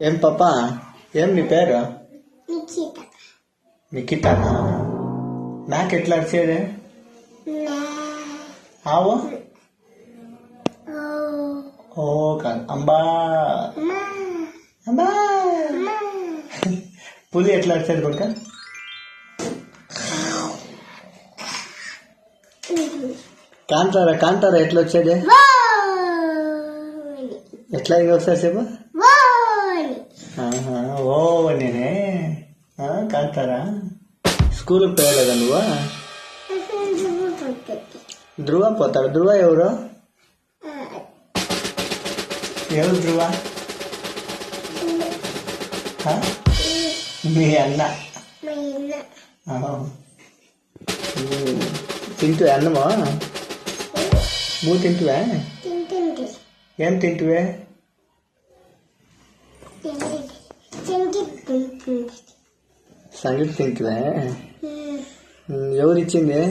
ఏం పాప, ఏం నీ పేరు? నిఖితనా? నాకు ఎట్లా వచ్చేది? ఆవో ఓ కాదు, అంబా అంబా. పులి ఎట్లా వచ్చేది కొడుక? కాంతారా కాంతారా ఎట్లా వచ్చేది? ఎట్లా ఒకసారి చెప్పు. ఓ నేనే కాంతారా. స్కూల్కి పోయలేదా నువ్వు? ధ్రువ పోతాడు. ధ్రువ ఎవరు? ఎవరు ధ్రువ? మీ అన్న. తింటువే అన్నమా? నువ్వు తింటువే? ఏం తింటువే? సంగీత తింటువే? ఎవరు ఇచ్చింది?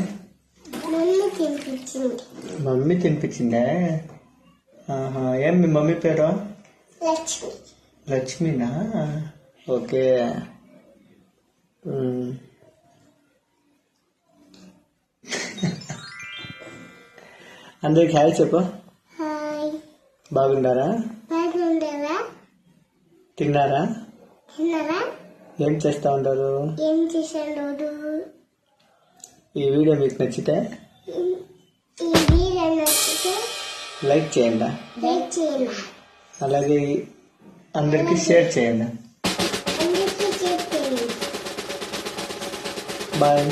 మమ్మీ తినిపించిందే. ఏం మీ మమ్మీ పేరు? లక్ష్మినా? ఓకే. అందరికి హాయ్ చెప్పు. బాగుండారా? తిన్నారా? ఏం చేస్తా ఉంటారు? ఈ వీడియో మీకు నచ్చితే లైక్ చేయండి, అలాగే అందరికి షేర్ చేయండి. బాయ్.